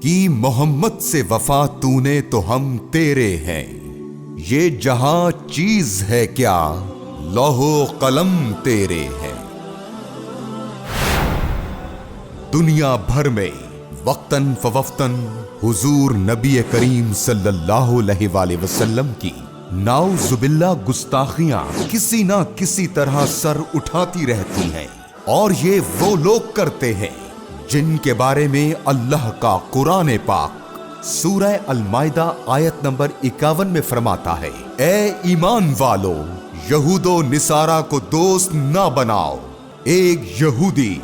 کی محمد سے وفا تو نے تو ہم تیرے ہیں، یہ جہاں چیز ہے کیا لوح و قلم تیرے ہیں۔ دنیا بھر میں وقتاً فوقتاً حضور نبی کریم صلی اللہ علیہ وآلہ وسلم کی نعوذ باللہ گستاخیاں کسی نہ کسی طرح سر اٹھاتی رہتی ہیں، اور یہ وہ لوگ کرتے ہیں جن کے بارے میں اللہ کا قرآن پاک سورہ المائدہ آیت نمبر 51 میں فرماتا ہے، اے ایمان والو یہود و نصارہ کو دوست نہ بناؤ۔ ایک یہودی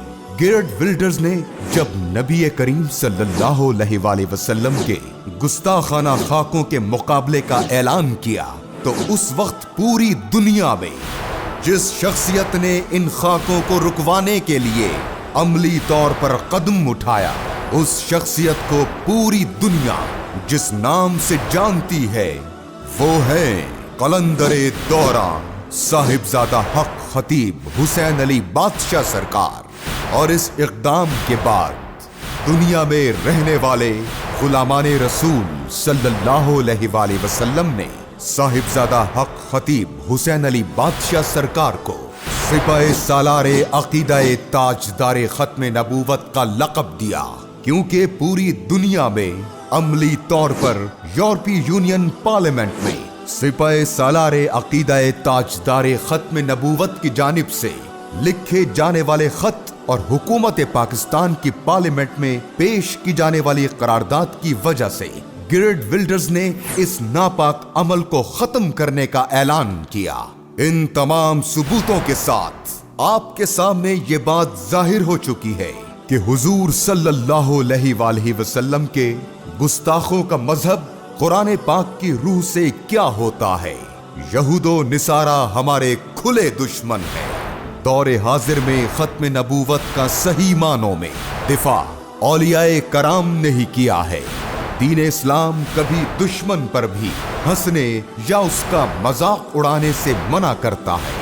گیرڈ ولڈرز نے جب نبی کریم صلی اللہ علیہ وآلہ وسلم کے گستاخانہ خاکوں کے مقابلے کا اعلان کیا تو اس وقت پوری دنیا میں جس شخصیت نے ان خاکوں کو رکوانے کے لیے عملی طور پر قدم اٹھایا، اس شخصیت کو پوری دنیا جس نام سے جانتی ہے وہ ہے قلندر دوران صاحبزادہ حق خطیب حسین علی بادشاہ سرکار۔ اور اس اقدام کے بعد دنیا میں رہنے والے غلامان رسول صلی اللہ علیہ وآلہ وسلم نے صاحبزادہ حق خطیب حسین علی بادشاہ سرکار کو سپہ سالار عقیدہ تاجدار ختم نبوت کا لقب دیا، کیونکہ پوری دنیا میں عملی طور پر یورپی یونین پارلیمنٹ میں سپہ سالار عقیدہ تاجدار ختم نبوت کی جانب سے لکھے جانے والے خط اور حکومت پاکستان کی پارلیمنٹ میں پیش کی جانے والی قرارداد کی وجہ سے گیرڈ ولڈرز نے اس ناپاک عمل کو ختم کرنے کا اعلان کیا۔ ان تمام ثبوتوں کے ساتھ آپ کے سامنے یہ بات ظاہر ہو چکی ہے کہ حضور صلی اللہ علیہ وآلہ وسلم کے گستاخوں کا مذہب قرآن پاک کی روح سے کیا ہوتا ہے۔ یہود و نصارہ ہمارے کھلے دشمن ہیں۔ دور حاضر میں ختم نبوت کا صحیح معنوں میں دفاع اولیاء کرام نے ہی کیا ہے۔ دین اسلام کبھی دشمن پر بھی ہنسنے یا اس کا مذاق اڑانے سے منع کرتا ہے۔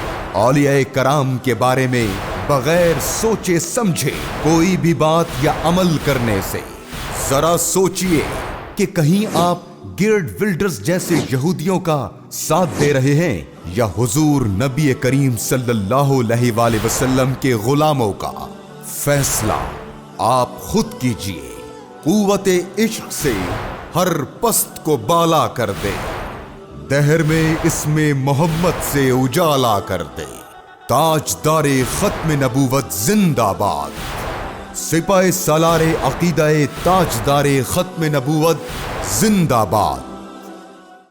اولیاء کرام کے بارے میں بغیر سوچے سمجھے کوئی بھی بات یا عمل کرنے سے ذرا سوچئے کہ کہیں آپ گیرڈ ولڈرز جیسے یہودیوں کا ساتھ دے رہے ہیں یا حضور نبی کریم صلی اللہ علیہ وآلہ وسلم کے غلاموں کا۔ فیصلہ آپ خود کیجئے، قوت عشق سے ہر پست کو بالا کر دے، دہر میں اسم محمد سے اجالا کر دے۔ تاجدار ختم نبوت زندہ باد، سپہ سالار عقیدہ تاجدار ختم نبوت زندہ باد۔